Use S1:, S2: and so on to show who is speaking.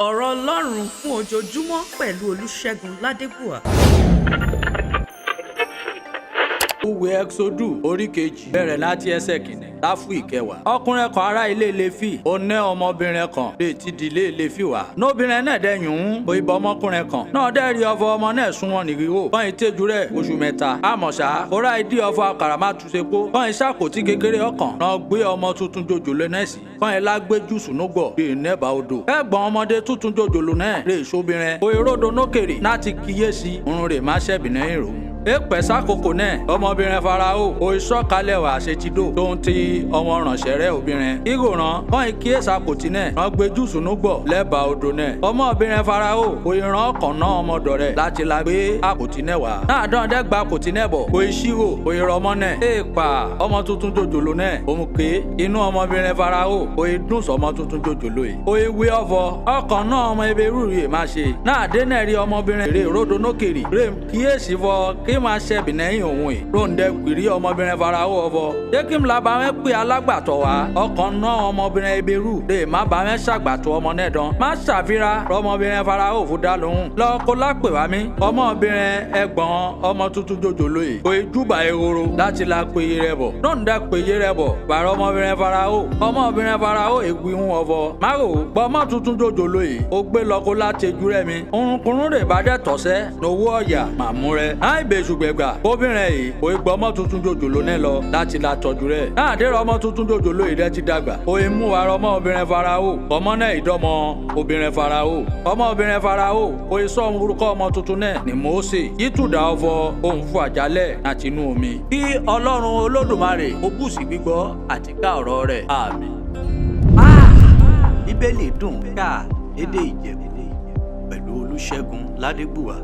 S1: Ọ̀rọ̀ Ọlọ́run fún ojoojúmọ́ pẹ̀lú Olúṣẹ́gun Ládébùà.
S2: Ìwé Ẹ́kísódù orí kejì bẹ̀rẹ̀ láti ẹsẹ̀ kìíní láfù ìkẹwàá. Ọkùnrin kan ará ilé Léfì ó ní ọmọbìnrin kan lè ti dìlé Léfì wá. Nóbìnrin náà dẹ̀yìn ń bo ibà ọmọkùnrin kan. Náà dẹ́rì ọfọ ọmọ náà súnwọ̀n nìrìwò. Kọ́yìn tẹ́jú rẹ̀ oṣù mẹ́ta. Àmọ̀ṣá kóra ìdí ọfọ àkàrà má túnṣe pó. Kọ́yìn ṣàkótí kékeré ọkàn. Náà gbé ọmọ tuntun jòjòló náà sí. Kọ́yìn lágbé jùsù núgbọ̀ bíi nẹ́bà odò. Ẹ̀gbọ́n ọmọdé tuntun jòjòló náà rè sóbìnrin. Òyìnbó nókèrè láti kíyèsí òun rè má ṣẹ̀bìnrin ìrò. Èpè sákòókò náà ọmọbìnrin Fáráò òìsọ̀kalẹ̀ wà ṣètìdó tó ń ti ọmọ ránṣẹ́ rẹ̀ obìnrin. Ìgòràn kàn kíyèsí àkòtì náà wọ́n gbé júùsù núgbọ̀ lẹ́bàá odò náà. Ọmọbìnrin Fáráò òìràn ọkàn náà ọmọdọ̀ rẹ̀ láti la gbé àkòtì náà wá. Náà dán dẹ́gba àkòtì náà bọ̀ òìṣirò òìrọ̀ ọmọ náà. Èèpà ọmọ tuntun jòjòló náà òmùké inú ọmọbìnrin Fáráò òìdùn sọmọ tuntun jòjòló yìí. Òìwé ọfọ ọkàn náà ọmọ ebèrú rè má ṣe. Náà dé náà rí ọmọbìnrin rè ròdò nókèrè rè kíyèsí fọ kí máa ṣẹ̀bì lẹ́yìn òun yìí. Lóńdẹ gbìrí ọmọbìnrin Fáráò ọfọ. Jẹ́ kí n la bá wọn pé alágbàtọ̀ wá. Ọkàn náà ọmọbìnrin ebèrú lè má bá wọn ṣàgbàtọ̀ ọmọ náà dán. Má ṣàfihàn ọmọbìnrin Fáráò fún dá lóhùn. Lọ kó lápè wá mi. Ọmọbìnrin ẹ̀gbọ́n ọmọ tuntun jòjòló yìí. Kò júbà ehoro láti la péye rẹ bọ̀. Lóńdẹ péye rẹ bọ̀. Bàrọ̀ ọmọbìnrin Fáráò. Ọmọbìnrin Fáráò ègbì ń ọfọ. Márò gbọ́ ọmọ tuntun jòjòló yìí. Ó gbé lọ kó láti ejú rẹ mi. Orunkunrun rè bá dẹ̀ tọ̀sẹ́. Lówó ọ̀yà màmú rẹ. Àìbèṣùgbẹ̀gbà obìnrin yìí kò gbọ́ ọmọ tuntun jòjòló náà lọ láti la tọ́jú rẹ̀. Náà dé ọmọ tuntun jòjòló yìí rẹ̀ ti dàgbà. Òye mú wa ọmọ obìnrin Fáráò. Ọmọ náà ìdọ́mọ obìnrin Fáráò. Ọmọ obìnrin Fáráò òye sọ orúkọ ọmọ tuntun náà ní Mósè. Yítùdà ọfọ òun fún àjálẹ̀ láti inú omi. Kí Ọlọ́run Olódùmarè ó bùsí gbígbọ́ àti ká ọ̀rọ̀ rẹ̀. Àmín. Bíbélì dùn ká èdè Ìjẹ̀bú pẹ̀lú Olúṣẹ́gun Ládébùà.